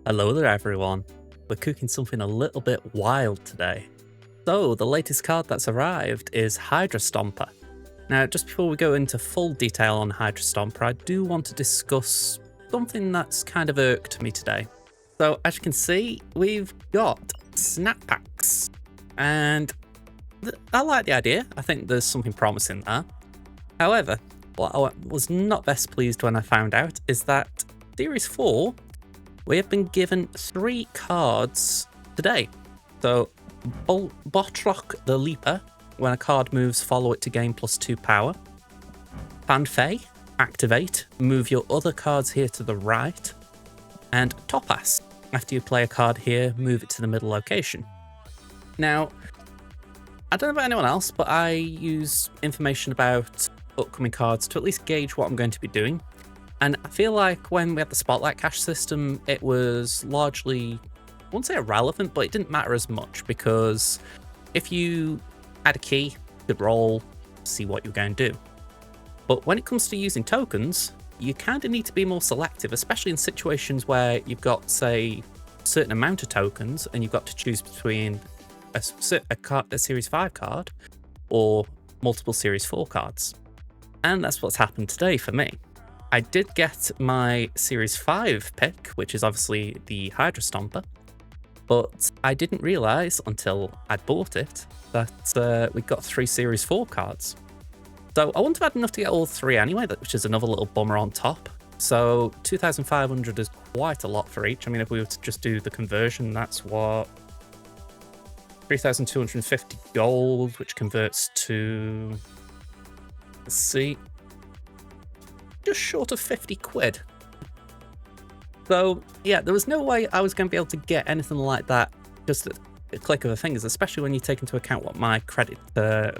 Hello there everyone. We're cooking something a little bit wild today. So the latest card that's arrived is Hydra Stomper. Now just before we go into full detail on Hydra Stomper, I do want to discuss something that's kind of irked me today. So as you can see, we've got snap packs, and I like the idea. I think there's something promising there. However, what I was not best pleased when I found out is that Series 4, we have been given 3 cards today. So, Botrock the Leaper, when a card moves, follow it to gain +2 power. Fanfei, activate, move your other cards here to the right. And Topaz, after you play a card here, move it to the middle location. Now, I don't know about anyone else, but I use information about upcoming cards to at least gauge what I'm going to be doing. And I feel like when we had the Spotlight Cache system, it was largely, I wouldn't say irrelevant, but it didn't matter as much because if you had a key, you could roll, see what you're going to do. But when it comes to using tokens, you kind of need to be more selective, especially in situations where you've got, say, a certain amount of tokens and you've got to choose between a Series 5 card or multiple Series 4 cards. And that's what's happened today for me. I did get my Series 5 pick, which is obviously the Hydra Stomper, but I didn't realise until I'd bought it that we got 3 Series 4 cards. So I wouldn't have had enough to get all 3 anyway, which is another little bummer on top. So 2,500 is quite a lot for each. I mean, if we were to just do the conversion, that's what? 3,250 gold, which converts to, let's see, just short of 50 quid. So yeah, there was no way I was going to be able to get anything like that just at a click of the fingers, especially when you take into account what my credit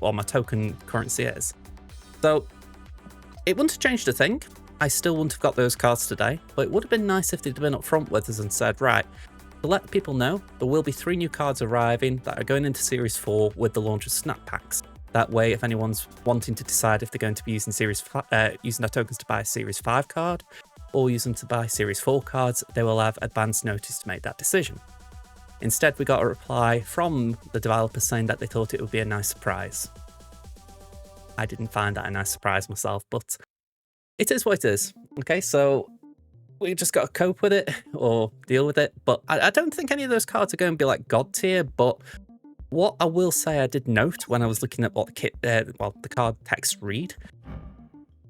or my token currency is. So it wouldn't have changed a thing. I still wouldn't have got those cards today, but it would have been nice if they'd been up front with us and said, right, to let people know, there will be 3 new cards arriving that are going into Series 4 with the launch of snap packs. That way, if anyone's wanting to decide if they're going to be using using their tokens to buy a Series 5 card or use them to buy Series 4 cards, they will have advance notice to make that decision. Instead, we got a reply from the developer saying that they thought it would be a nice surprise. I didn't find that a nice surprise myself, but it is what it is. Okay, so we just got to cope with it or deal with it. But I don't think any of those cards are going to be like god tier, but what I will say I did note when I was looking at what the card text read,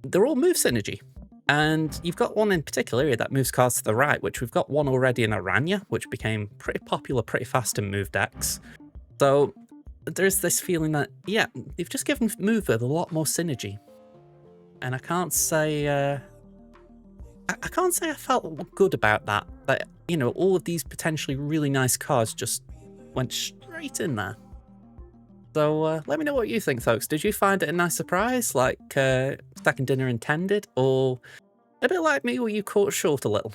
they're all move synergy. And you've got one in particular here that moves cards to the right, which we've got one already in Aranya, which became pretty popular pretty fast in move decks. So there's this feeling that, yeah, they've just given move with a lot more synergy. And I can't say I felt good about that. But, you know, all of these potentially really nice cards just went straight in there. So let me know what you think, folks. Did you find it a nice surprise, like second dinner intended, or a bit like me, were you caught short a little?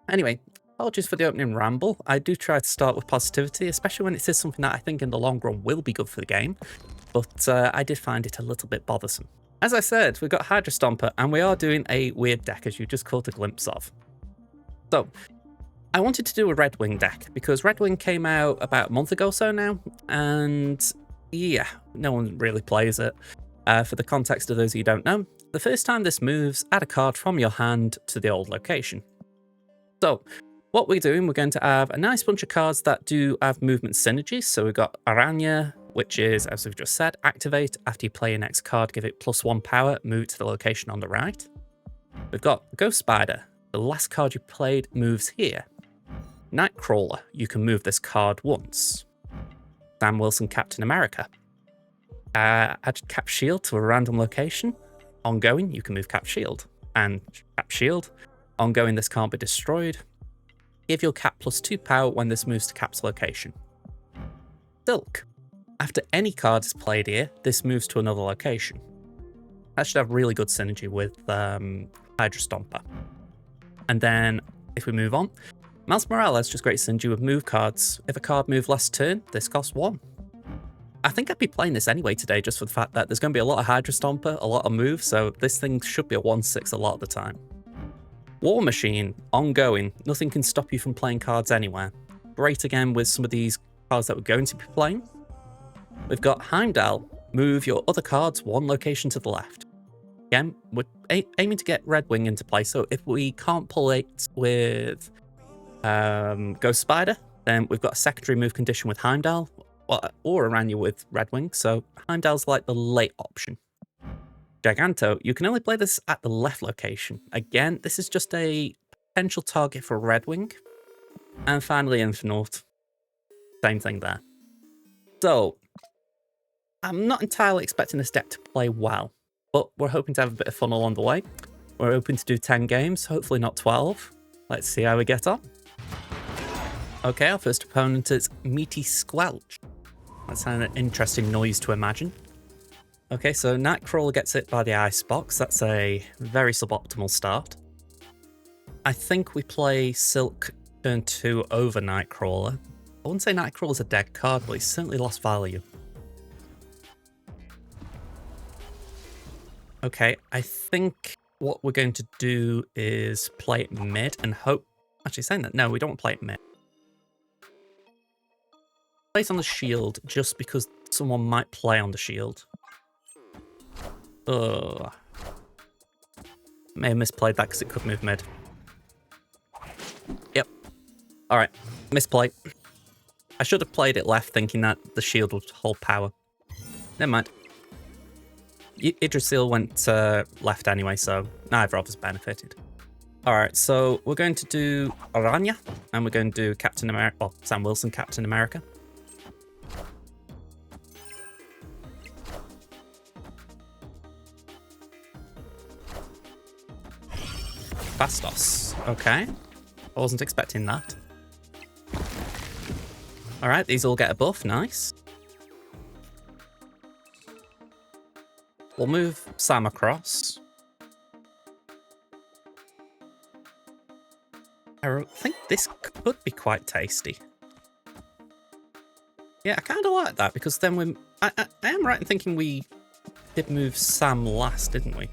Anyway, apologies for the opening ramble. I do try to start with positivity, especially when it is something that I think in the long run will be good for the game, but I did find it a little bit bothersome. As I said, we've got Hydra Stomper, and we are doing a weird deck, as you just caught a glimpse of. So I wanted to do a Redwing deck because Redwing came out about a month ago or so now, and yeah, no one really plays it. For the context of those of you who don't know, the first time this moves, add a card from your hand to the old location. So what we're doing, we're going to have a nice bunch of cards that do have movement synergies. So we've got Aranya, which is, as we've just said, activate. After you play your next card, give it +1 power, move it to the location on the right. We've got Ghost Spider. The last card you played moves here. Nightcrawler, you can move this card once. Sam Wilson, Captain America. Add Cap Shield to a random location. Ongoing, you can move Cap Shield. And Cap Shield, ongoing, this can't be destroyed. Give your Cap +2 power when this moves to Cap's location. Silk. After any card is played here, this moves to another location. That should have really good synergy with Hydra Stomper. And then, if we move on, Miles Morales just great synergy with move cards. If a card moves last turn, this costs 1. I think I'd be playing this anyway today, just for the fact that there's going to be a lot of Hydra Stomper, a lot of moves, so this thing should be a 1/6 a lot of the time. War Machine, ongoing. Nothing can stop you from playing cards anywhere. Great again with some of these cards that we're going to be playing. We've got Heimdall, move your other cards one location to the left. Again, we're aiming to get Redwing into play, so if we can't pull it with Ghost Spider, then we've got a secondary move condition with Heimdall, or Aranya with Redwing, so Heimdall's like the late option. Giganto, you can only play this at the left location. Again, this is just a potential target for Redwing. And finally, Infinite. Same thing there. So, I'm not entirely expecting this deck to play well, but we're hoping to have a bit of fun along the way. We're hoping to do 10 games, hopefully not 12. Let's see how we get on. Okay, our first opponent is MeatySquelch. That's an interesting noise to imagine. Okay, so Nightcrawler gets hit by the Icebox. That's a very suboptimal start. I think we play Silk turn 2 over Nightcrawler. I wouldn't say Nightcrawler's a dead card, but he's certainly lost value. Okay, I think what we're going to do is play it mid and hope... Actually, saying that, no, we don't want to play it mid. Play it on the shield just because someone might play on the shield. Ugh. May have misplayed that because it could move mid. Yep. Alright, misplay. I should have played it left thinking that the shield would hold power. Never mind. Hydra went left anyway, so neither of us benefited. Alright, so we're going to do Aranya, and we're going to do Captain America, well, Sam Wilson, Captain America. Fastos. Okay. I wasn't expecting that. Alright, these all get a buff. Nice. We'll move Sam across. I think this could be quite tasty. Yeah, I kind of like that because then we... I am right in thinking we did move Sam last, didn't we?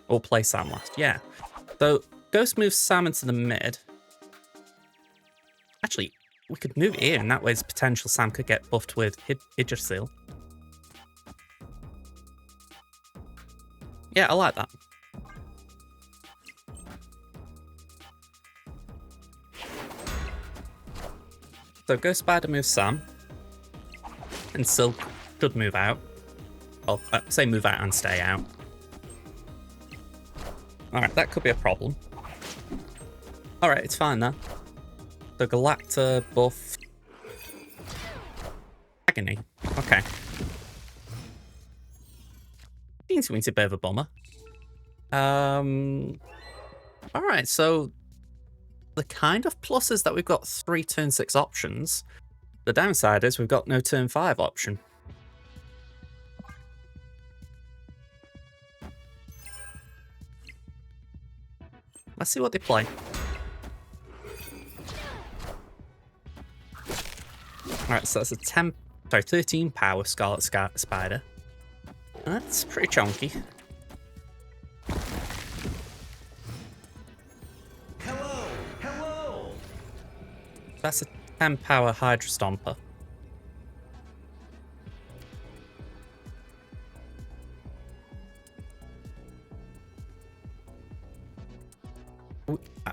Or play Sam last, yeah. So, Ghost moves Sam into the mid. Actually, we could move it here, and that way there's potential Sam could get buffed with Hydra. Yeah, I like that. So, Ghost Spider moves Sam. And Silk should move out. Well, say move out and stay out. Alright, that could be a problem. Alright, it's fine then. The Galacta buff. Agony. Okay. Seems to be a bit of a bummer. Alright, so the kind of plus is that we've got 3 turn 6 options. The downside is we've got no turn 5 option. Let's see what they play. Alright, so that's a 13 power Scarlet Spider. That's pretty chunky. Hello! That's a 10 power Hydra Stomper.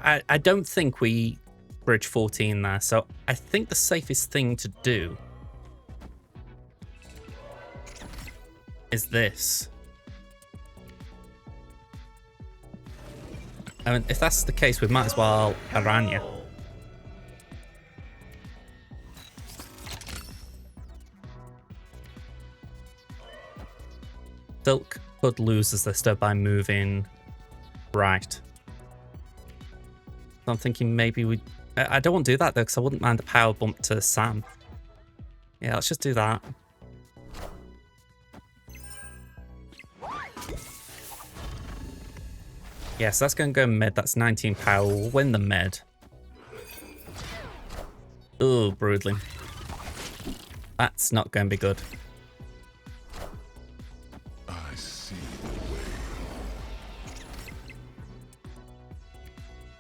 I don't think we bridge 14 there, so I think the safest thing to do is this. I mean, if that's the case, we might as well Aranya. Silk could lose as this though by moving right. I'm thinking maybe we... I don't want to do that though, because I wouldn't mind a power bump to Sam. Yeah, let's just do that. Yes, that's going to go mid. That's 19 power. We'll win the mid. Ooh, Broodling. That's not going to be good. I see the way.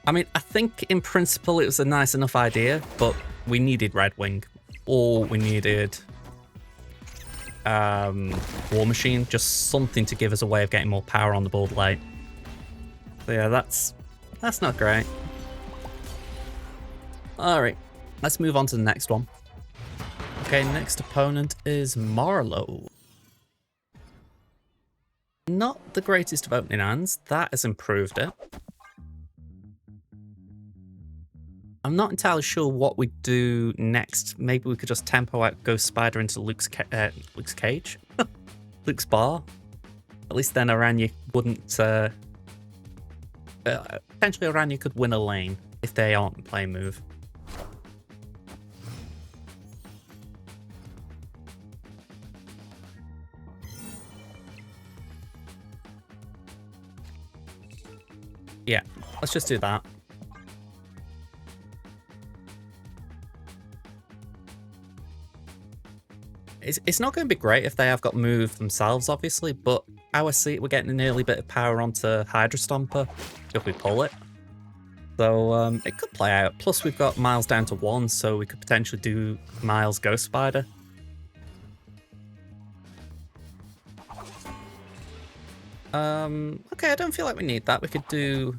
I mean, I think in principle it was a nice enough idea, but we needed Redwing, or we needed War Machine, just something to give us a way of getting more power on the board late. So yeah, that's not great. Alright, let's move on to the next one. Okay, next opponent is Marlowe. Not the greatest of opening hands, that has improved it. I'm not entirely sure what we do next. Maybe we could just tempo out Ghost Spider into Luke's cage? Luke's bar? At least then Aranya wouldn't... potentially Aranya could win a lane if they aren't playing move. Yeah, let's just do that. It's not going to be great if they have got move themselves, obviously, but our seat, we're getting an early bit of power onto Hydra Stomper if we pull it. So it could play out. Plus, we've got Miles down to 1, so we could potentially do Miles Ghost Spider. Okay, I don't feel like we need that. We could do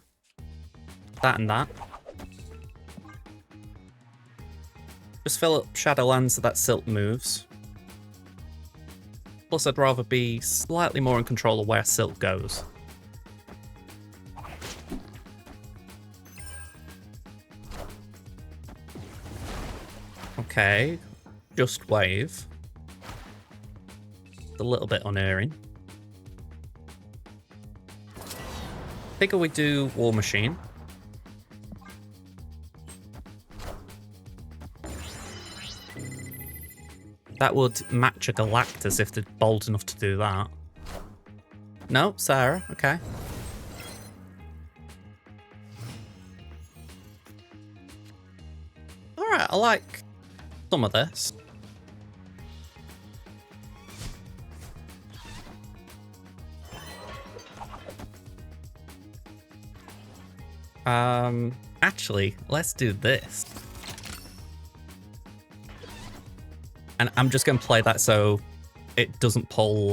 that and that. Just fill up Shadowlands so that Silt moves. Plus, I'd rather be slightly more in control of where Silt goes. Okay, just wave. It's a little bit unerring. Figure we do War Machine. That would match a Galactus if they're bold enough to do that. No, Sarah, okay. Alright, I like some of this. Actually, let's do this. And I'm just going to play that so it doesn't pull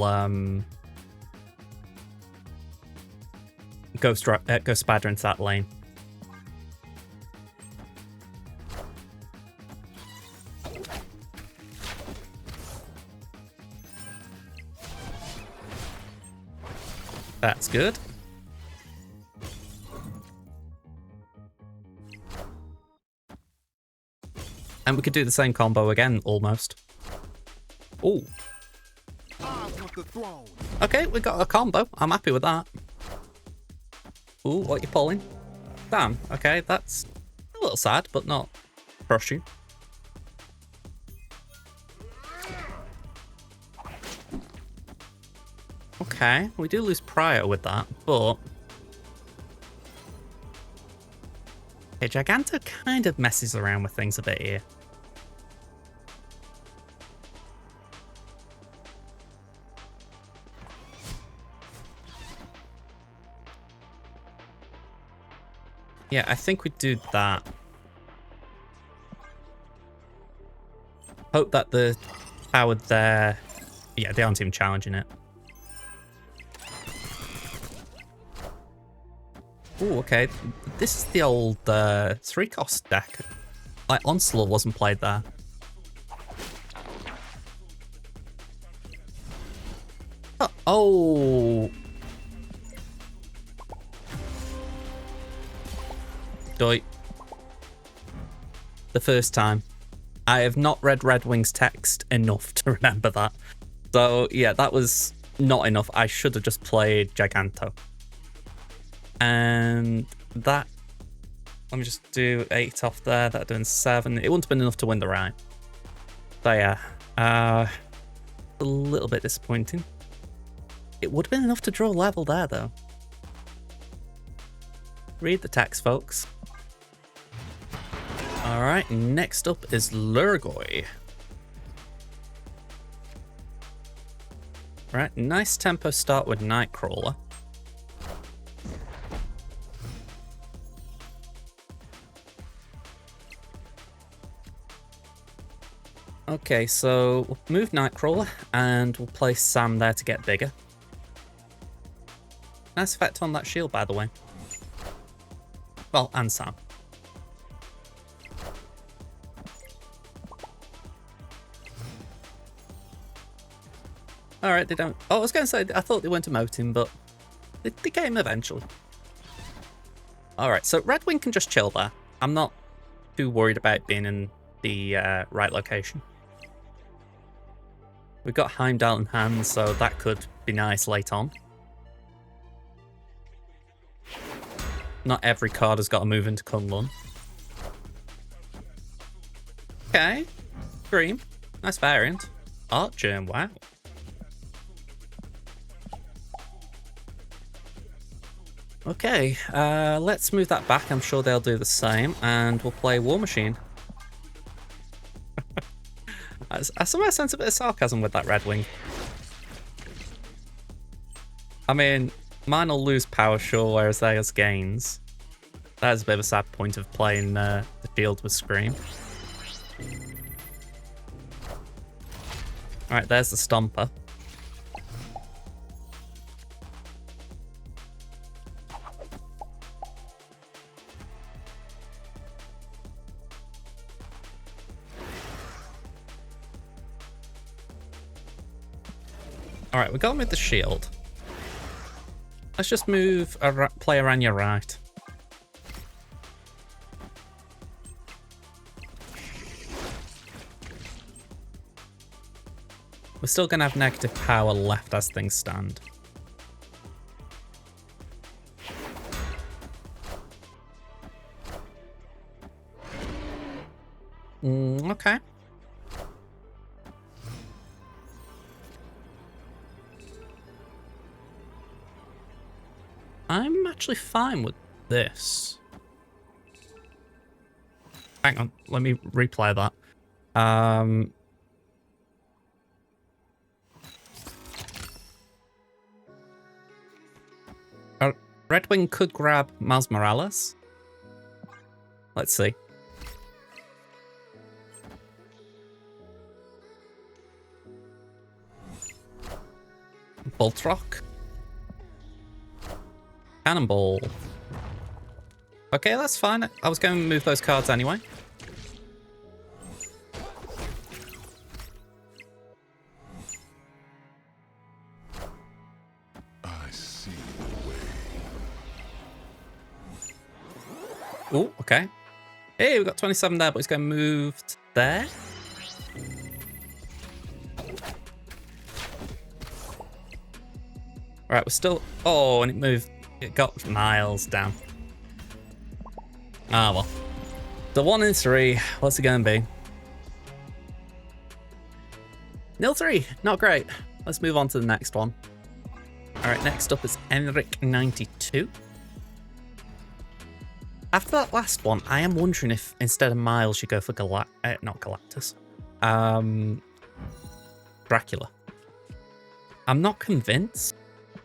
Ghost Spider into that lane. That's good. And we could do the same combo again, almost. Ooh. Okay, we got a combo. I'm happy with that. Ooh, what you pulling? Damn, okay, that's a little sad, but not crushing. Okay, we do lose Prior with that, but... Okay, Giganto kind of messes around with things a bit here. Yeah, I think we do that. Hope that the power there... Yeah, they aren't even challenging it. Oh, okay. This is the old 3-cost deck. Like, Onslaught wasn't played there. Oh! Doi. The first time. I have not read Redwing's text enough to remember that. So, yeah, that was not enough. I should have just played Giganto. And that... Let me just do 8 off there. That doing 7. It wouldn't have been enough to win the round. So, yeah. A little bit disappointing. It would have been enough to draw level there, though. Read the text, folks. Alright, next up is Lurgoy. Right, nice tempo start with Nightcrawler. Okay, so we'll move Nightcrawler and we'll place Sam there to get bigger. Nice effect on that shield, by the way. Well, and Sam. Alright, they don't... Oh, I was going to say, I thought they weren't emoting, but they came eventually. Alright, so Redwing can just chill there. I'm not too worried about being in the right location. We've got Heimdall in hand, so that could be nice late on. Not every card has got to move into Kunlun. Okay. Dream. Nice variant. Archgerm, wow. Okay, let's move that back. I'm sure they'll do the same, and we'll play War Machine. I somehow sense a bit of sarcasm with that Redwing. I mean, mine will lose power, sure, whereas theirs gains. That is a bit of a sad point of playing the shield with Scream. Alright, there's the Stomper. Alright, we got him with the shield. Let's just move play around your right. We're still going to have negative power left as things stand. Okay. I'm actually fine with this. Hang on, let me replay that. Redwing could grab Miles Morales. Let's see. Boltrock. Cannonball. Okay, that's fine. I was going to move those cards anyway. I see the way. Oh, okay. Hey, we've got 27 there, but he's going to move to there. Right, we're still... Oh, and it moved. It got Miles down. Ah, well. The 1 in 3. What's it going to be? 0-3. Not great. Let's move on to the next one. Alright, next up is Enric92. After that last one, I am wondering if instead of Miles, you go for not Galactus. Dracula. I'm not convinced,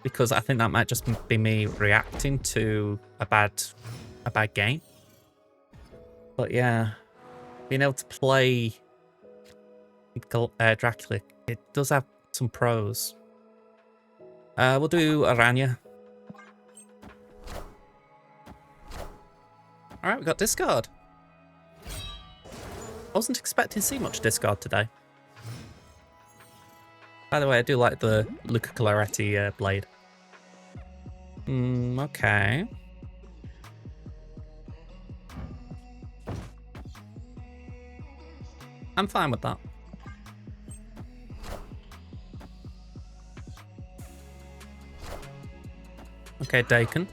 because I think that might just be me reacting to a bad game. But yeah, being able to play Dracula, it does have some pros. We'll do Aranya. Alright, we got discard. I wasn't expecting to see much discard today. By the way, I do like the Luca Coloretti blade. Okay. I'm fine with that. Okay, Dakin.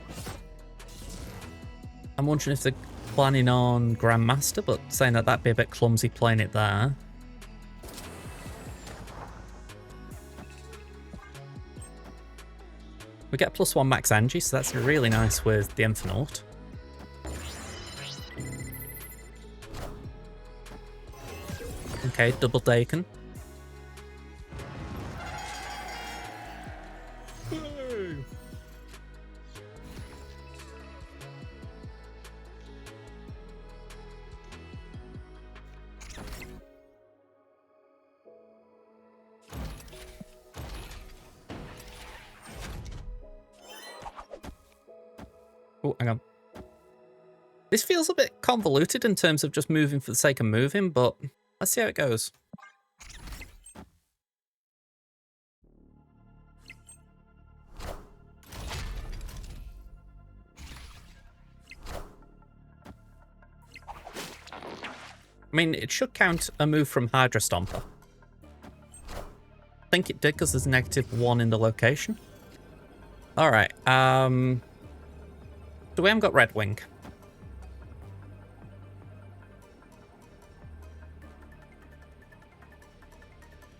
I'm wondering if they're planning on Grandmaster, but saying that that'd be a bit clumsy playing it there. We get +1 max energy, so that's really nice with the Infinite. Okay, double Dakin. Oh, hang on. This feels a bit convoluted in terms of just moving for the sake of moving, but let's see how it goes. I mean, it should count a move from Hydra Stomper. I think it did because there's -1 in the location. All right. So we haven't got Redwing.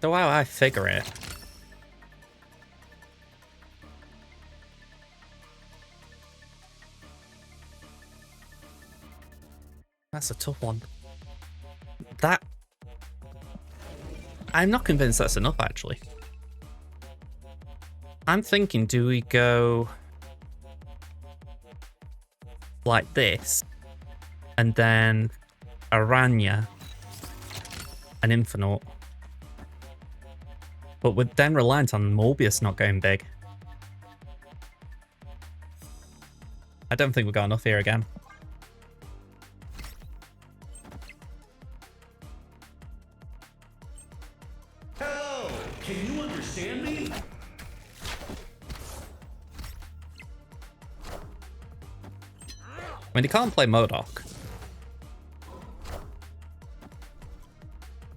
So how I figure it. That's a tough one. That... I'm not convinced that's enough, actually. I'm thinking, do we go like this? And then Aranya, an Infinite. But we're then reliant on Morbius not going big. I don't think we've got enough here again. Hell, can you understand me? I mean, he can't play Modok.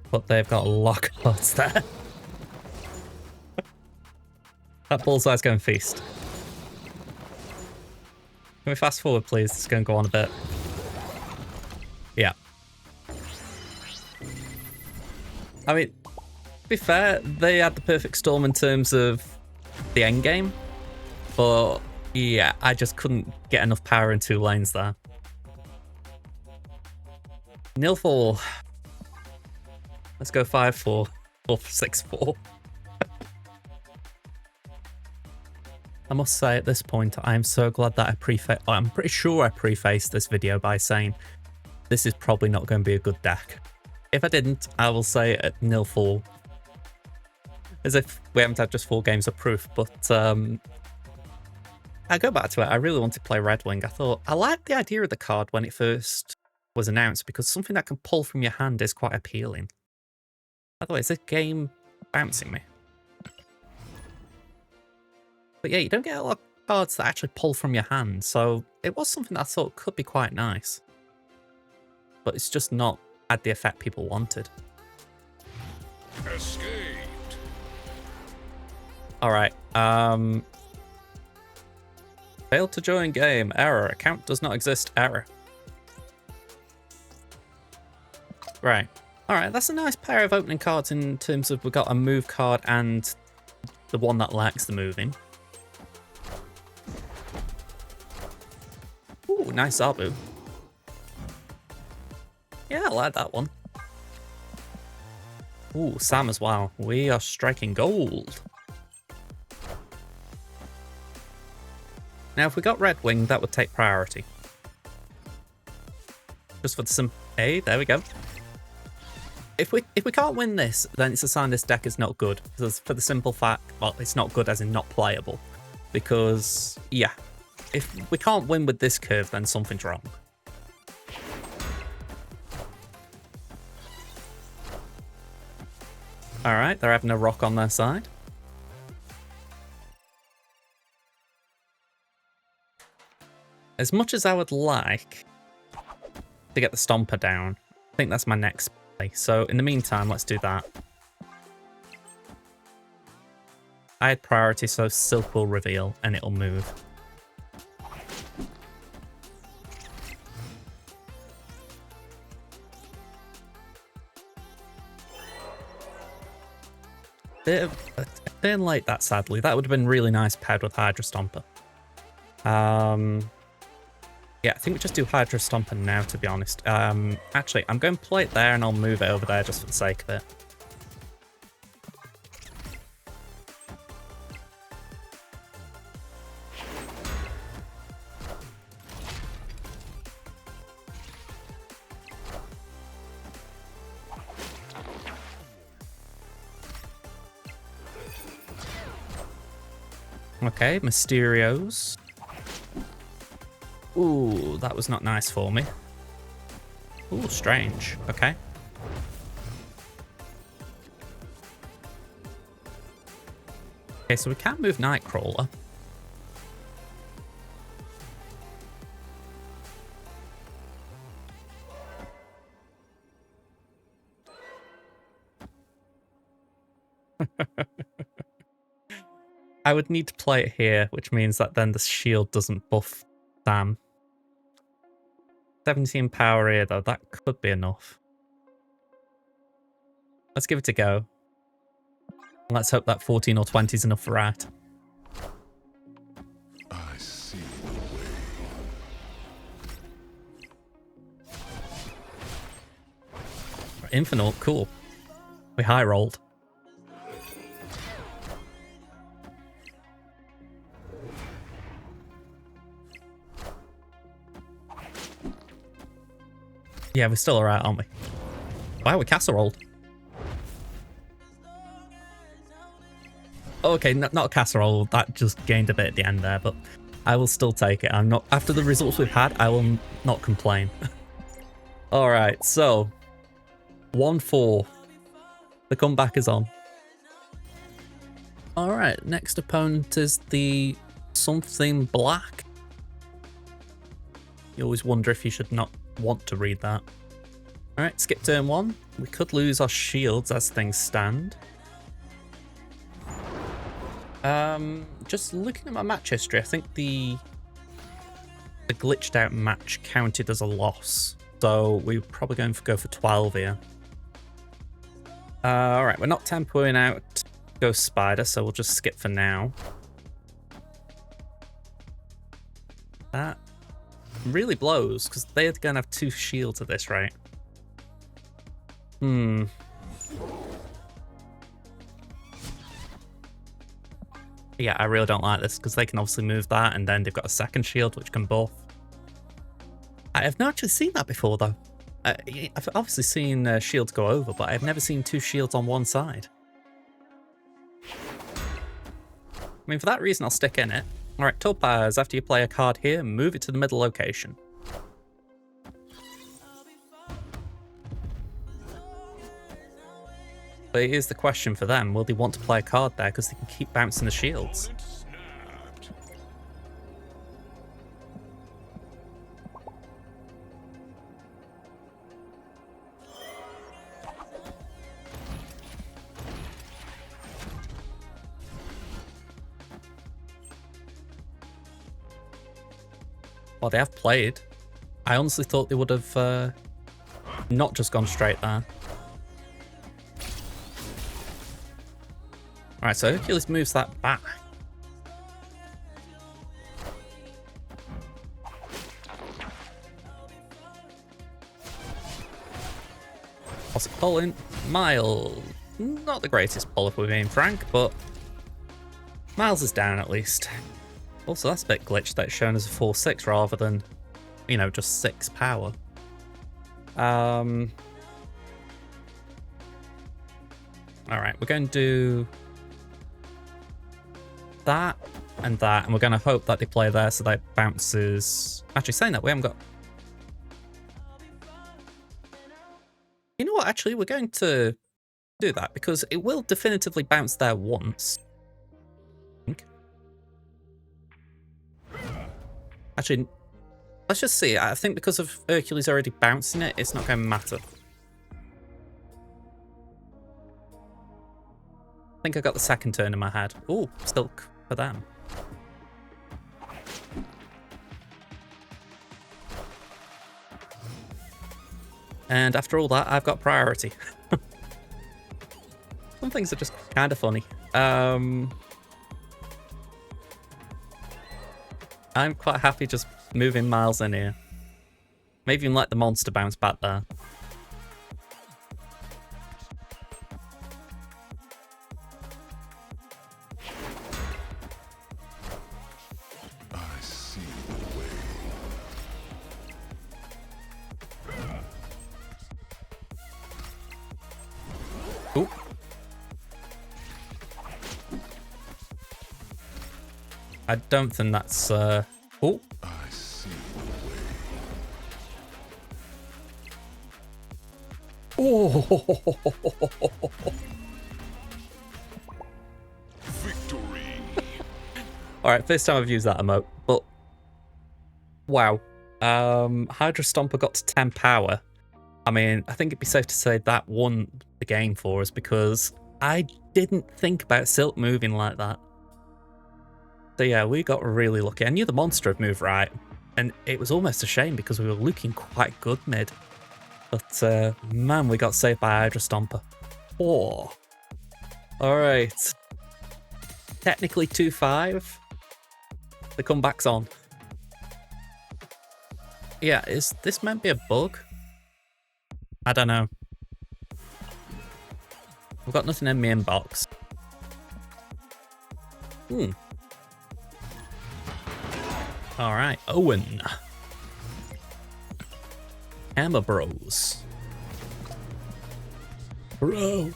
But they've got a lot of cards there. That bullseye's going feast. Can we fast forward, please? It's going to go on a bit. Yeah. I mean, to be fair, they had the perfect storm in terms of the end game. But yeah, I just couldn't get enough power in 2 lanes there. Nil 4. Let's go 5-4 or 6-4. I must say at this point, I'm so glad that I'm pretty sure I prefaced this video by saying this is probably not going to be a good deck. If I didn't, I will say it at nil 4. As if we haven't had just 4 games of proof, but I go back to it. I really wanted to play Redwing. I thought I liked the idea of the card when it first was announced because something that can pull from your hand is quite appealing. By the way, is this game bouncing me? But yeah, you don't get a lot of cards that actually pull from your hand, so it was something that I thought could be quite nice. But it's just not had the effect people wanted. Escaped. Alright, failed to join game, error, account does not exist, error. Right. Alright, that's a nice pair of opening cards in terms of we've got a move card and the one that lacks the moving. Ooh, nice Zabu. Yeah, I like that one. Ooh, Sam as well. We are striking gold. Now, if we got Redwing, that would take priority. Just for the Hey, there we go. If we can't win this, then it's a sign this deck is not good. Because for the simple fact, well, it's not good as in not playable. Because, yeah, if we can't win with this curve, then something's wrong. Alright, they're having a rock on their side. As much as I would like to get the Stomper down, I think that's my next play. So in the meantime, let's do that. I had priority, so Silk will reveal and it'll move. A bit late that, sadly. That would have been really nice paired with Hydra Stomper. Yeah, I think we just do Hydra Stomper now, to be honest. Actually, I'm going to play it there and I'll move it over there just for the sake of it. Okay, Mysterios. Ooh, that was not nice for me. Ooh, strange. Okay. Okay, so we can't move Nightcrawler. I would need to play it here, which means that then the shield doesn't buff Sam. 17 power here, though. That could be enough. Let's give it a go. Let's hope that 14 or 20 is enough for Rat. I see the way. Infinite, cool. We high rolled. Yeah, we're still alright, aren't we? Wow, we castle rolled. Okay, not a casserole. That just gained a bit at the end there, but I will still take it. I'm not, after the results we've had, I will not complain. All right, so 1-4. The comeback is on. All right, next opponent is the something black. You always wonder if you should not want to read that. All right, skip turn 1. We could lose our shields as things stand. Just looking at my match history, I think the glitched out match counted as a loss. So we're probably going to go for 12 here. Alright, we're not tempoing out Ghost Spider, so we'll just skip for now. That really blows, because they're going to have 2 shields at this rate. Yeah, I really don't like this, because they can obviously move that, and then they've got a second shield, which can buff. I have not actually seen that before, though. I've obviously seen shields go over, but I've never seen 2 shields on one side. I mean, for that reason, I'll stick in it. Alright, Topaz, after you play a card here, move it to the middle location. But here's the question for them. Will they want to play a card there because they can keep bouncing the shields? Well, they have played. I honestly thought they would have not just gone straight there. Alright, so Hercules moves that back. What's it pulling? Miles. Not the greatest pull if we're being frank, but Miles is down at least. Also, that's a bit glitched that it's shown as a 4-6 rather than, you know, just 6 power. Alright, we're going to do that, and we're going to hope that they play there so that bounces. Actually, saying that, we haven't got. You know what? Actually, we're going to do that because it will definitively bounce there once. I think. Actually, let's just see. I think because of Hercules already bouncing it, it's not going to matter. I think I got the second turn in my head. Oh, still for them. And after all that, I've got priority. Some things are just kind of funny. I'm quite happy just moving Miles in here. Maybe even let the monster bounce back there. I don't think that's... Oh. I see the Oh. Victory. All right, first time I've used that emote, but wow. Hydra Stomper got to 10 power. I mean, I think it'd be safe to say that won the game for us because I didn't think about Silk moving like that. So yeah, we got really lucky. I knew the monster had moved right, and it was almost a shame because we were looking quite good mid. But man, we got saved by Hydra Stomper. Oh. Alright. Technically 2-5. The comeback's on. Yeah, is this meant to be a bug? I don't know. I've got nothing in my inbox. Alright, Owen. Hammer Bros. Bro.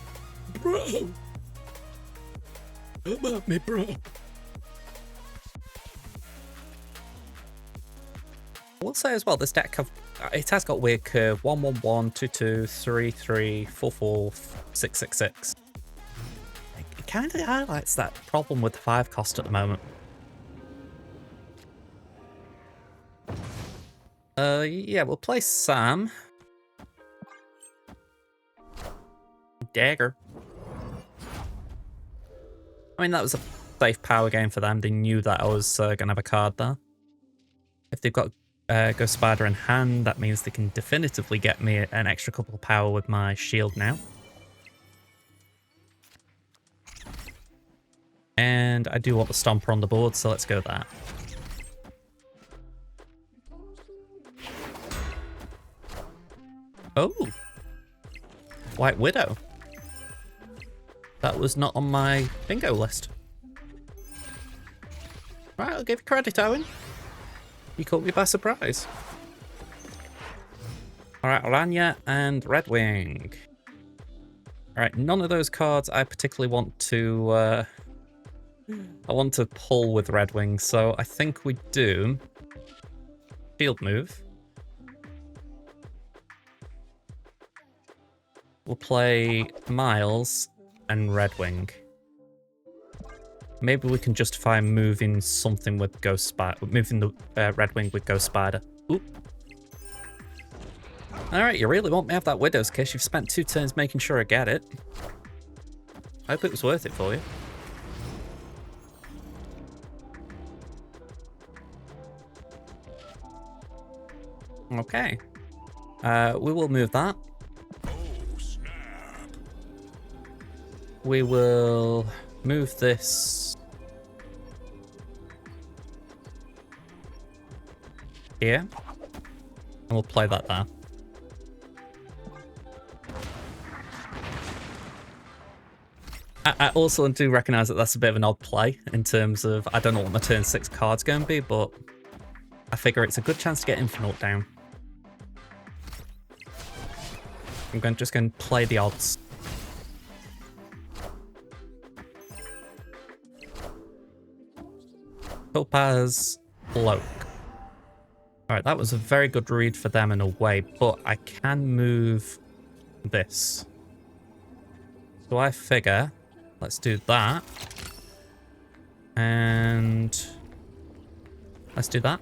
Come at me, bro. I will say as well, this deck it has got weird curve 111, 22, 33, 44, 666. It kind of highlights that problem with the 5 cost at the moment. Yeah, we'll play Sam. Dagger. I mean, that was a safe power game for them. They knew that I was going to have a card there. If they've got Ghost Spider in hand, that means they can definitively get me an extra couple of power with my shield now. And I do want the Stomper on the board, so let's go that. Oh! White Widow. That was not on my bingo list. Right, I'll give you credit, Owen. You caught me by surprise. Alright, Orania and Redwing. Alright, none of those cards I particularly want to... I want to pull with Redwing, so I think we do... Field move. We'll play Miles and Redwing. Maybe we can justify moving something with Ghost Spider, moving the Redwing with Ghost Spider. Oop. Alright, you really want me to have that Widow's Kiss. You've spent 2 turns making sure I get it. I hope it was worth it for you. Okay. We will move that. We will move this here, and we'll play that there. I also do recognise that that's a bit of an odd play in terms of I don't know what my turn 6 card's going to be, but I figure it's a good chance to get Infinite down. I'm just going to play the odds. Topaz, Cloak. Alright, that was a very good read for them in a way, but I can move this. So I figure, let's do that. And let's do that.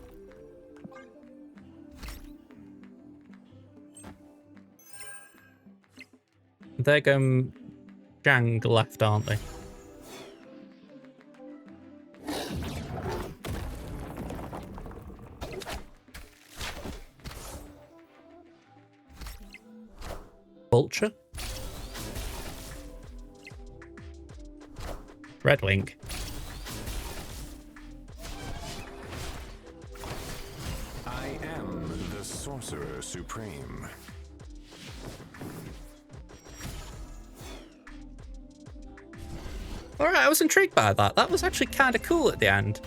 They're going Jang left, aren't they? Vulture. Redwing. I am the Sorcerer Supreme. Alright, I was intrigued by that. That was actually kind of cool at the end.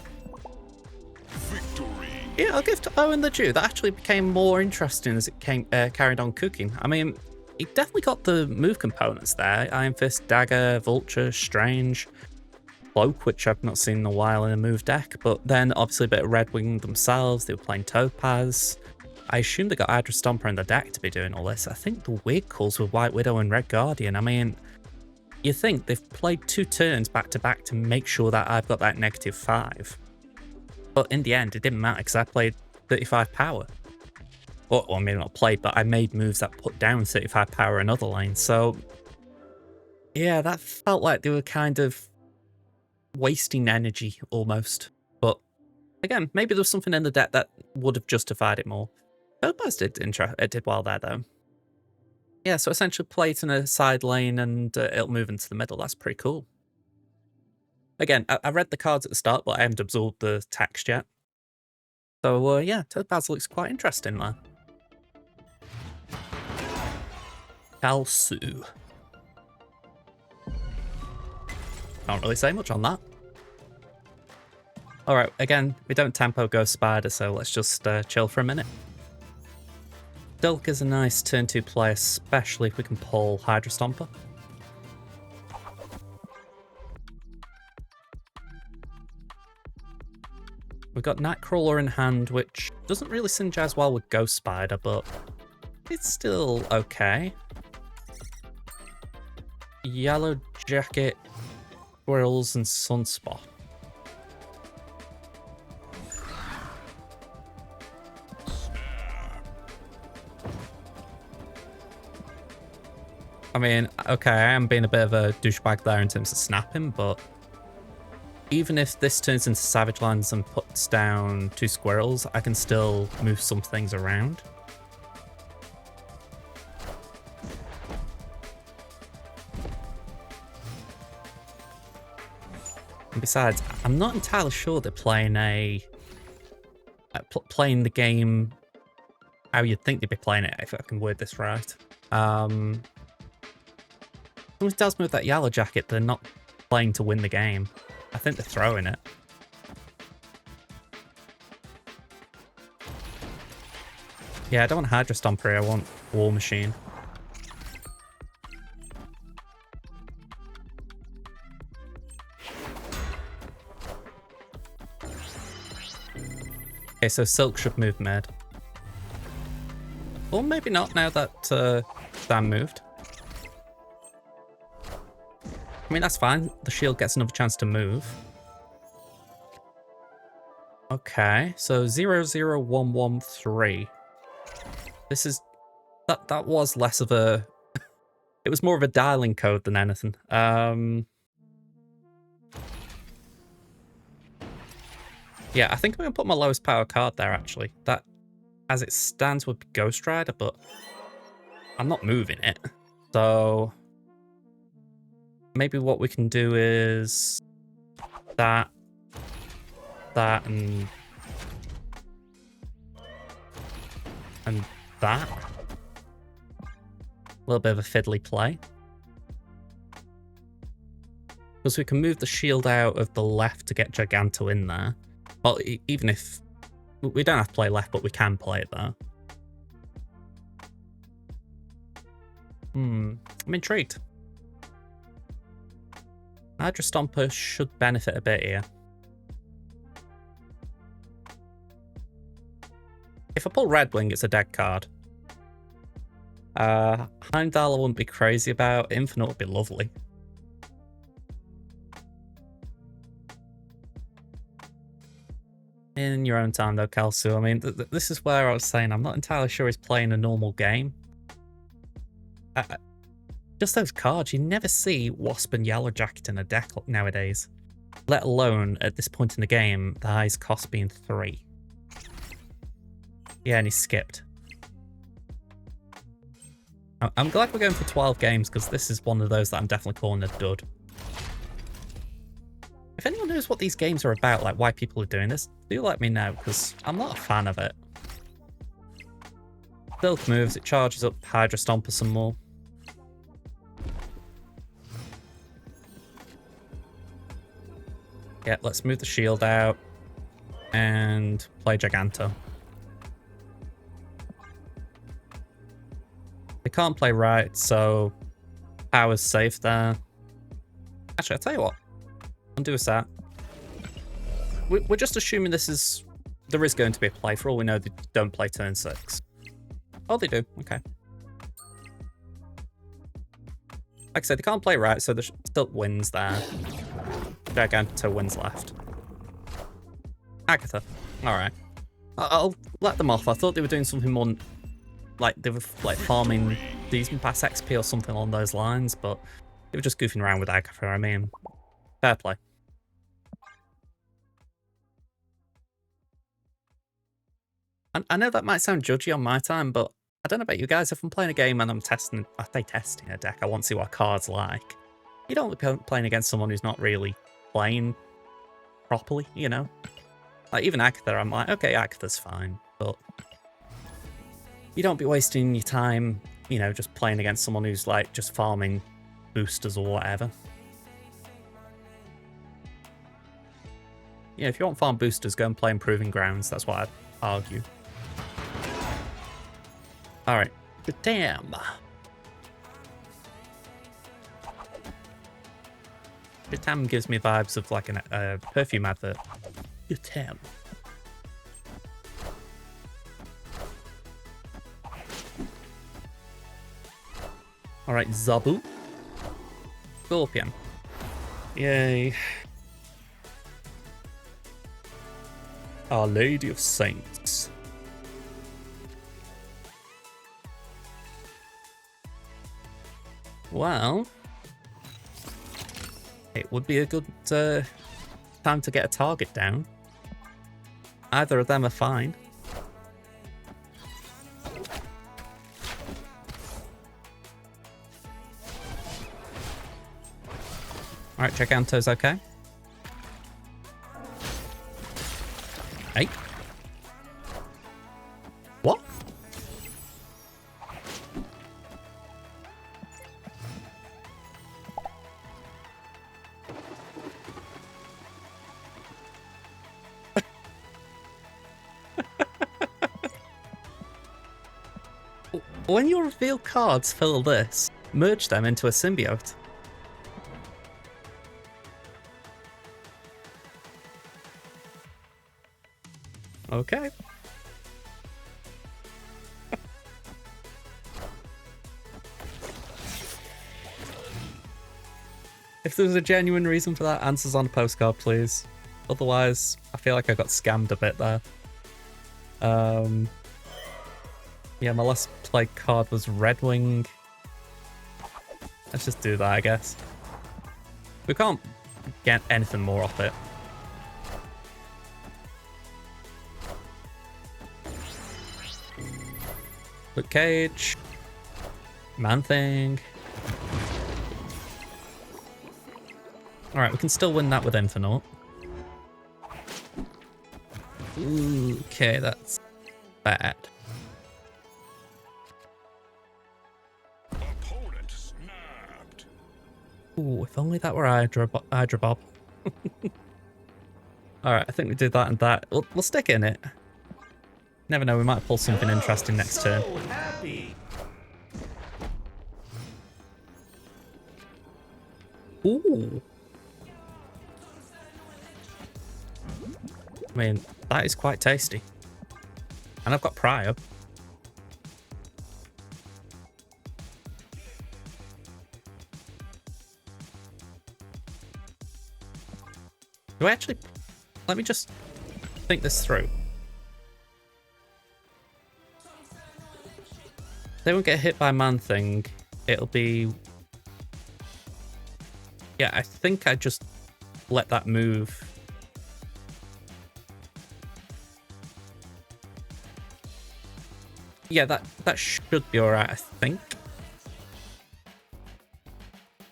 Victory. Yeah, I'll give to Owen the due. That actually became more interesting as it carried on cooking. I mean, he definitely got the move components there. Iron Fist, Dagger, Vulture, Strange, Cloak, which I've not seen in a while in a move deck. But then obviously a bit of Redwing themselves. They were playing Topaz. I assume they got Hydra Stomper in the deck to be doing all this. I think the weird calls with White Widow and Red Guardian. I mean, you think they've played 2 turns back to back to make sure that I've got that -5. But in the end, it didn't matter because I played 35 power. Well, I mean, not played, but I made moves that put down 35 power in other lanes. So, yeah, that felt like they were kind of wasting energy almost. But again, maybe there was something in the deck that would have justified it more. Both it did well there, though. Yeah, so essentially play it in a side lane and it'll move into the middle. That's pretty cool. Again, I read the cards at the start, but I haven't absorbed the text yet. So, yeah, Topaz looks quite interesting there. KallSu. Can't really say much on that. Alright, again, we don't tempo Ghost Spider, so let's just chill for a minute. Dilk is a nice turn 2 play, especially if we can pull Hydra Stomper. We've got Nightcrawler in hand, which doesn't really synergize well with Ghost Spider, but it's still okay. Yellow Jacket, Squirrels, and Sunspot. I mean, okay, I am being a bit of a douchebag there in terms of snapping, but even if this turns into Savage Lands and puts down 2 squirrels, I can still move some things around. And besides, I'm not entirely sure they're playing playing the game how you'd think they'd be playing it, if I can word this right. Something tells me with that Yellow Jacket, they're not playing to win the game. I think they're throwing it. Yeah, I don't want Hydra Stomper, I want War Machine. Okay, so Silk should move mid. Or maybe not now that ShhTam moved. I mean, that's fine. The shield gets another chance to move. Okay, so 00113. This is... That was less of a... It was more of a dialing code than anything. Yeah, I think I'm going to put my lowest power card there, actually. That, as it stands, would be Ghost Rider, but I'm not moving it. So... maybe what we can do is that, and that. A little bit of a fiddly play. Because we can move the shield out of the left to get Giganto in there. Well, even if... we don't have to play left, but we can play it there. I'm intrigued. Hydra Stomper should benefit a bit here. If I pull Redwing, it's a dead card. Heimdall I wouldn't be crazy about. Infinite would be lovely. In your own time though, KallSu. I mean, this is where I was saying I'm not entirely sure he's playing a normal game. Just those cards, you never see Wasp and Yellow Jacket in a deck nowadays. Let alone, at this point in the game, the highest cost being 3. Yeah, and he skipped. I'm glad we're going for 12 games, because this is one of those that I'm definitely calling a dud. If anyone knows what these games are about, like why people are doing this, do let me know, because I'm not a fan of it. Silk moves, it charges up Hydra Stomper some more. Yeah, let's move the shield out and play Giganto. They can't play right, so power's safe there. Actually, I'll tell you what. I'll do a sat. We're just assuming this is there is going to be a play. For all we know, they don't play turn 6. Oh, they do. Okay. Like I said, they can't play right, so there's still wins there. Giganto wins left. Agatha. Alright. I'll let them off. I thought they were doing something more... Like, they were like farming season pass XP or something along those lines, but they were just goofing around with Agatha, I mean. Fair play. I know that might sound judgy on my time, but I don't know about you guys. If I'm playing a game and I'm testing... I say testing a deck, I want to see what a card's like. You don't be playing against someone who's not really playing properly, you know? Like, even Agatha, I'm like, okay, Agatha's fine, but you don't be wasting your time, you know, just playing against someone who's, like, just farming boosters or whatever. Yeah, if you want farm boosters, go and play Improving Grounds. That's what I'd argue. Alright, ShhTam. ShhTam gives me vibes of like a perfume advert. ShhTam. Alright, Zabu. Scorpion. Yay. Our Lady of Saints. Well, it would be a good time to get a target down. Either of them are fine. Alright, Giganto's okay. Hey. What? When you reveal cards fill this, merge them into a symbiote. Okay. If there's a genuine reason for that, answers on a postcard, please. Otherwise, I feel like I got scammed a bit there. Yeah, my last play card was Redwing. Let's just do that, I guess. We can't get anything more off it. Luke Cage. Man-Thing. Alright, we can still win that with Infinite. Ooh, okay, that's bad. Opponent snapped. Ooh, if only that were Hydra Bob. Alright, I think we did that and that. We'll stick in it. Never know, we might pull something interesting next turn. Happy. Ooh. I mean, that is quite tasty. And I've got Prio. Do I actually... Let me just think this through. They won't get hit by Man-Thing. It'll be... Yeah, I think I just let that move. Yeah, that should be alright, I think.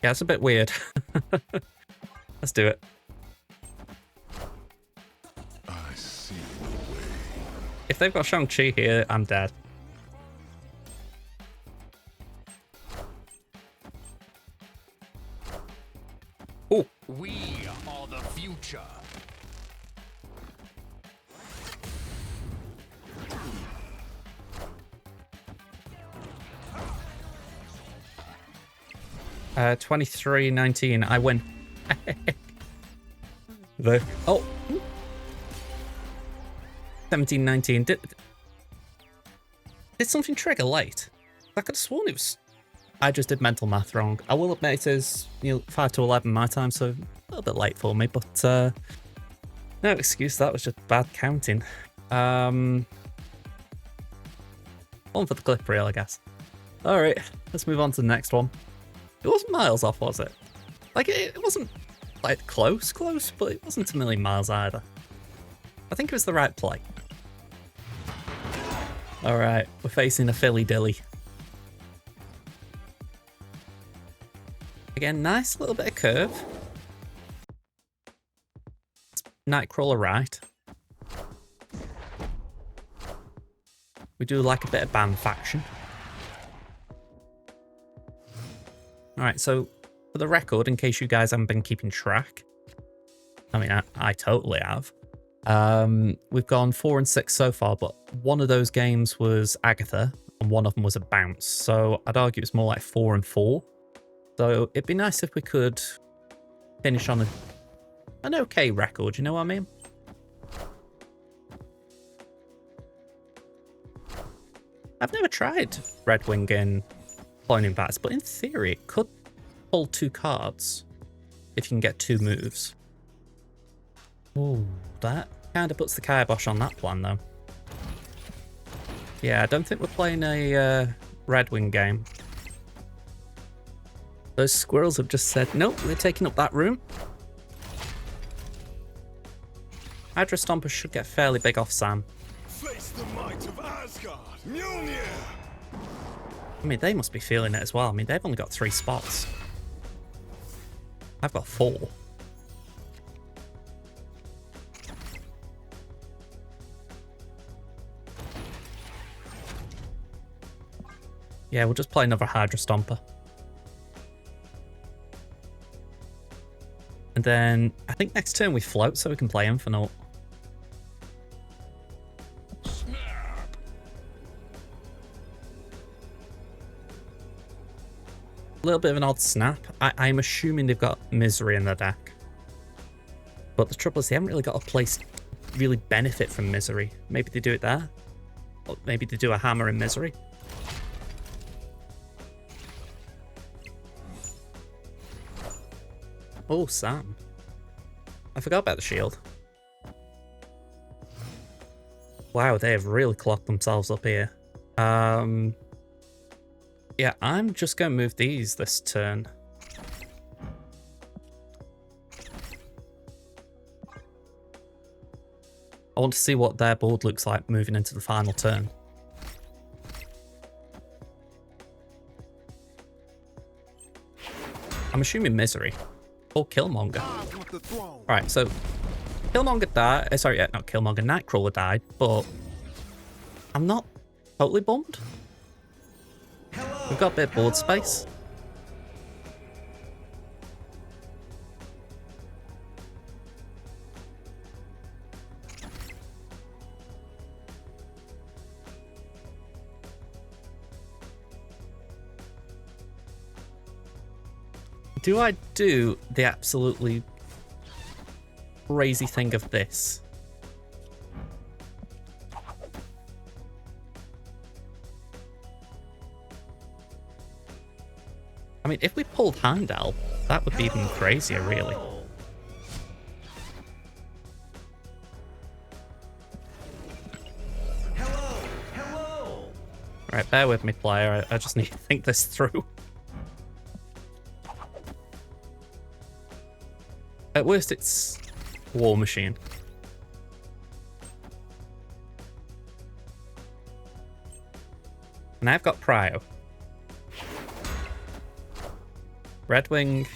Yeah, it's a bit weird. Let's do it. I see the way. If they've got Shang-Chi here, I'm dead. Oh, We are the future. uh, 23-19. I win. Oh. 1719. Did something trigger late? I could have sworn it was... I just did mental math wrong. I will admit it is, 5 to 11 my time, so a little bit late for me, but no excuse, that was just bad counting. One for the clip reel, I guess. Alright, let's move on to the next one. It wasn't miles off, was it? Like, it wasn't, like, close, but it wasn't a million miles either. I think it was the right play. Alright, we're facing a Phillydilly. Again, nice little bit of curve. Nightcrawler right. We do like a bit of band faction. Alright, so for the record, in case you guys haven't been keeping track, I mean, I totally have. We've gone 4 and 6 so far, but one of those games was Agatha, and one of them was a bounce. So I'd argue it's more like 4 and 4. So it'd be nice if we could finish on an okay record, you know what I mean? I've never tried Redwing in Cloning Bats, but in theory it could pull 2 cards if you can get 2 moves. Ooh, that kind of puts the kibosh on that plan though. Yeah, I don't think we're playing a Redwing game. Those squirrels have just said, nope, they're taking up that room. Hydra Stomper should get fairly big off Sam. Face the might of Asgard. Mjolnir. I mean, they must be feeling it as well. I mean, they've only got 3 spots. I've got 4. Yeah, we'll just play another Hydra Stomper. And then, I think next turn we float so we can play Infinite. Snap. A little bit of an odd snap. I'm assuming they've got Misery in their deck. But the trouble is they haven't really got a place to really benefit from Misery. Maybe they do it there. Or maybe they do a Hammer in Misery. Oh, Sam. I forgot about the shield. Wow, they have really clocked themselves up here. Yeah, I'm just going to move these this turn. I want to see what their board looks like moving into the final turn. I'm assuming Misery. Or Killmonger. Alright, so Killmonger died. Sorry, yeah, not Killmonger. Nightcrawler died, but I'm not totally bummed. We've got a bit of board space. Do I do the absolutely crazy thing of this? I mean, if we pulled Heimdall, that would be even crazier, really. Hello. Alright, bear with me, player. I just need to think this through. At worst, it's War Machine. And I've got Prio. Redwing.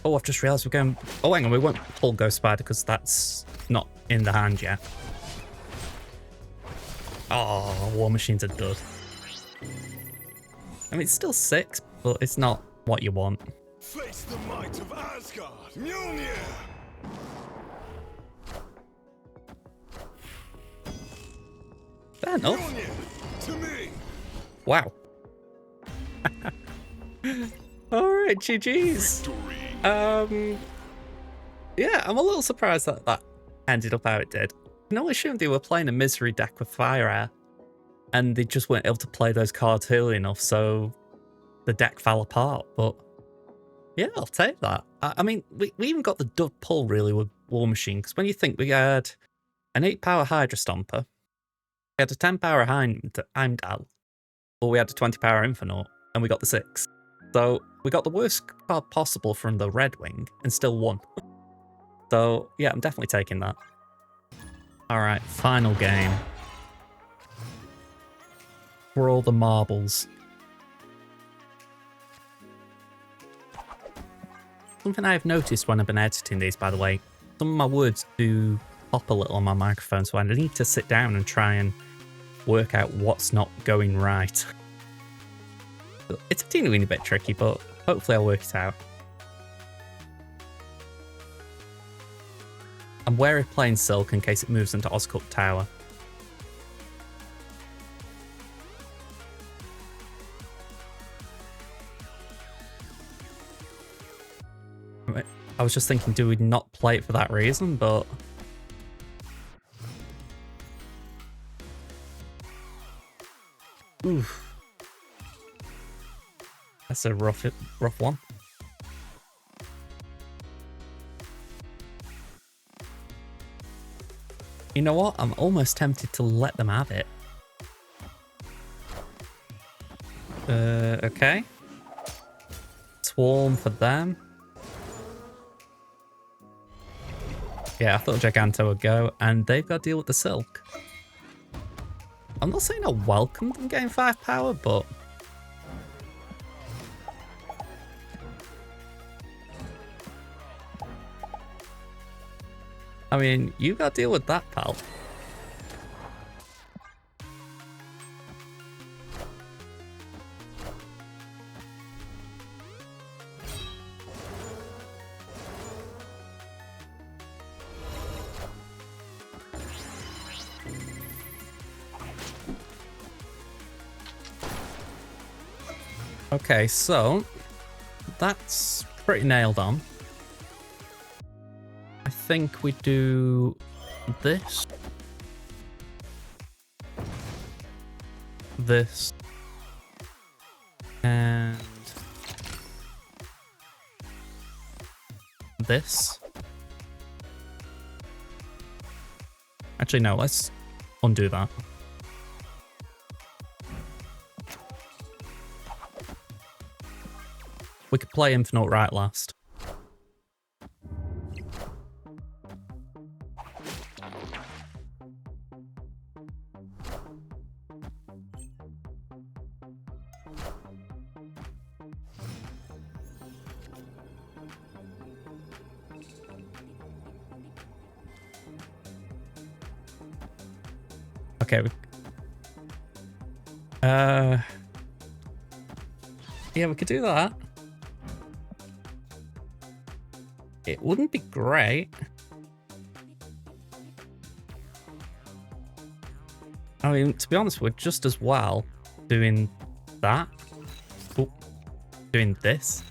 Oh, I've just realised we're going... Oh, hang on, we won't pull Ghost Spider because that's not in the hand yet. Oh, War Machine's a dud. I mean, it's still 6, but it's not what you want. Face the might of Asgard. Mjolnir. Fair enough. Mjolnir to me. Wow. Alright, GG's. Yeah, I'm a little surprised that that ended up how it did. can only assume they were playing a misery deck with Fire Air, and they just weren't able to play those cards early enough, so the deck fell apart. But yeah, I'll take that. I mean, we even got the dud pull really with War Machine, because when you think we had an 8-power Hydra Stomper, we had a 10-power Heimdall, but we had a 20-power Infinite, and we got the 6. So we got the worst card possible from the Redwing and still won. So yeah, I'm definitely taking that. All right, final game. For all the marbles. Something I've noticed when I've been editing these, by the way, some of my words do pop a little on my microphone, so I need to sit down and try and work out what's not going right. It's a teeny weeny bit tricky, but hopefully I'll work it out. I'm wary of playing Silk in case it moves into Oscup Tower. I was just thinking, do we not play it for that reason, but... Oof. That's a rough one. You know what? I'm almost tempted to let them have it. Okay. Swarm for them. Yeah, I thought Giganto would go, and they've got to deal with the Silk. I'm not saying I welcome them getting 5 power, but... I mean, you got to deal with that, pal. Okay, so that's pretty nailed on. I think we do this, this, and this. Actually, no, let's undo that. We could play Infinite right last. Okay. Yeah, we could do that. It wouldn't be great. I mean, to be honest, we're just as well doing that. Oh, doing this.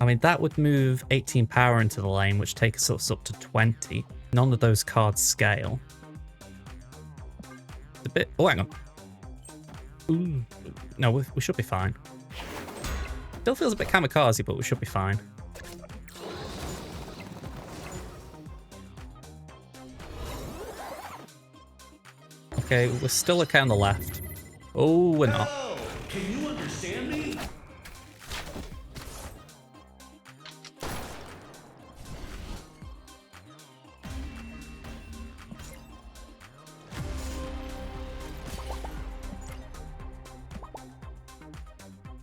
I mean, that would move 18 power into the lane, which takes us up to 20. None of those cards scale. It's a bit... Oh, hang on. Ooh. No, we should be fine. Still feels a bit kamikaze, but we should be fine. Okay, we're still okay on the left. Oh, we're not. Hello, can you understand me?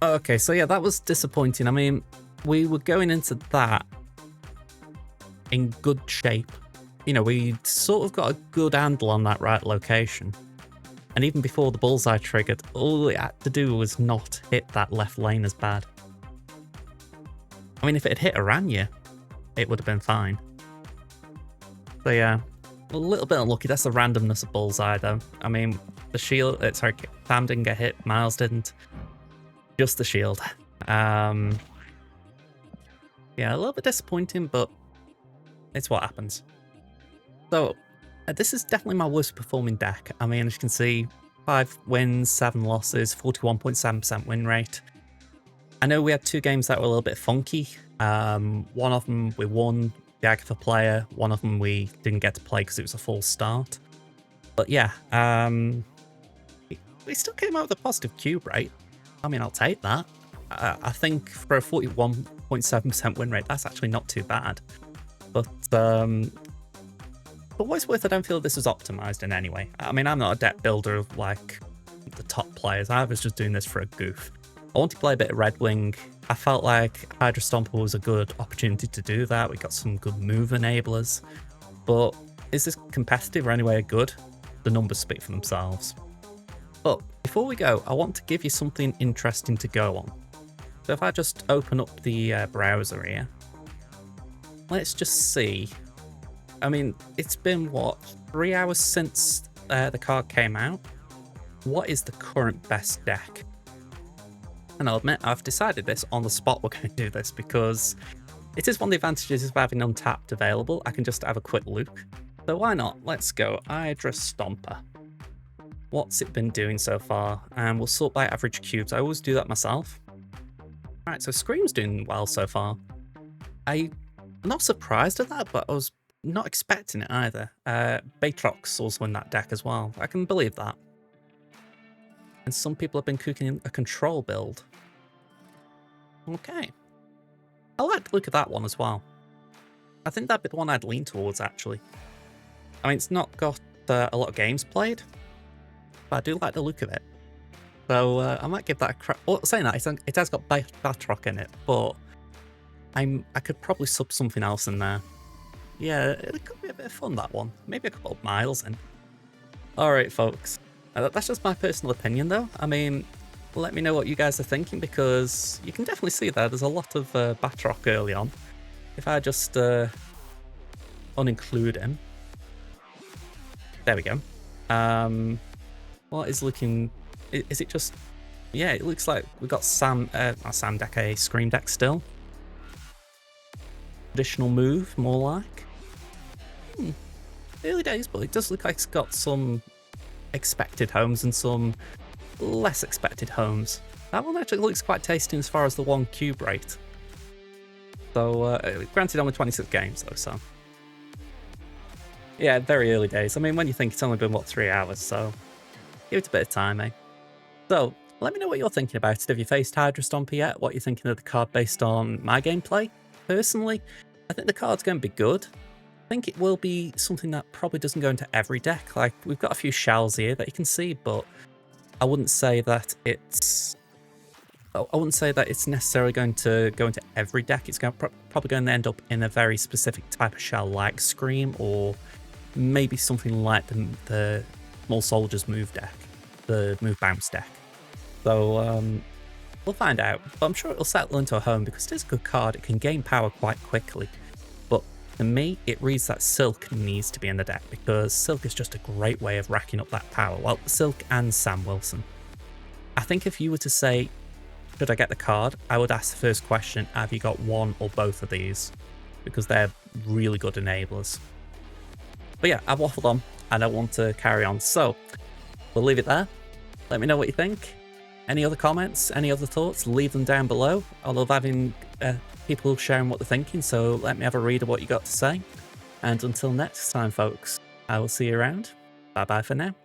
Okay, so yeah, that was disappointing. I mean, we were going into that in good shape. You know, we sort of got a good handle on that right location. And even before the bullseye triggered, all it had to do was not hit that left lane as bad. I mean, if it had hit Aranya, it would have been fine. So yeah, a little bit unlucky. That's the randomness of bullseye though. I mean, the shield, sorry, Pam didn't get hit, Miles didn't. Just the shield. Yeah, a little bit disappointing, but it's what happens. So, this is definitely my worst performing deck. I mean, as you can see, 5 wins, 7 losses, 41.7% win rate. I know we had 2 games that were a little bit funky. One of them we won, the Agatha player. One of them we didn't get to play because it was a full start. But yeah, we still came out with a positive cube rate. I mean, I'll take that. I think for a 41.7% win rate, that's actually not too bad. But what it's worth, I don't feel this is optimized in any way. I mean, I'm not a deck builder like the top players. I was just doing this for a goof. I want to play a bit of Redwing. I felt like Hydra Stomper was a good opportunity to do that. We got some good move enablers. But is this competitive or anyway good? The numbers speak for themselves. But before we go, I want to give you something interesting to go on. So if I just open up the browser here, let's just see. I mean, it's been, what, 3 hours since the card came out? What is the current best deck? And I'll admit, I've decided this on the spot we're going to do this because it is one of the advantages of having Untapped available. I can just have a quick look. So why not? Let's go Hydra Stomper. What's it been doing so far? And we'll sort by average cubes. I always do that myself. Right, so Scream's doing well so far. I'm not surprised at that, but I was not expecting it either. Batrox also in that deck as well. I can believe that. And some people have been cooking a control build. Okay. I like the look of that one as well. I think that'd be the one I'd lean towards, actually. I mean, it's not got a lot of games played, but I do like the look of it. So I might give that a crack. Well, saying that, it has got Batroc in it, but I could probably sub something else in there. Yeah, it could be a bit of fun, that one. Maybe a couple of miles in. Alright, folks. That's just my personal opinion, though. I mean, let me know what you guys are thinking, because you can definitely see there's a lot of Batroc early on. If I just uninclude him. There we go. What is looking... Is it just... Yeah, it looks like we've got not Sam deck, a Scream deck still. Traditional move, more like. Early days, but it does look like it's got some expected homes and some less expected homes. That one actually looks quite tasty as far as the 1 cube rate. So, granted only 26 games though, so... Yeah, very early days. I mean, when you think it's only been, what, 3 hours, so... Give it a bit of time, eh? So, let me know what you're thinking about it. Have you faced Hydra Stomper yet? What you're thinking of the card based on my gameplay? Personally, I think the card's going to be good. I think it will be something that probably doesn't go into every deck. Like, we've got a few shells here that you can see, but I wouldn't say that it's... I wouldn't say that it's necessarily going to go into every deck. It's going probably going to end up in a very specific type of shell, like Scream, or maybe something like the Small Soldiers move deck, the move bounce deck. So we'll find out, but I'm sure it'll settle into a home because it is a good card. It can gain power quite quickly, but to me, it reads that Silk needs to be in the deck because Silk is just a great way of racking up that power. Well, Silk and Sam Wilson. I think if you were to say, should I get the card, I would ask the first question, have you got one or both of these? Because they're really good enablers. But yeah, I've waffled on. I don't want to carry on, so we'll leave it there. Let me know what you think. Any other comments, any other thoughts, leave them down below. I love having people sharing what they're thinking, so let me have a read of what you got to say. And until next time, folks, I will see you around. Bye bye for now.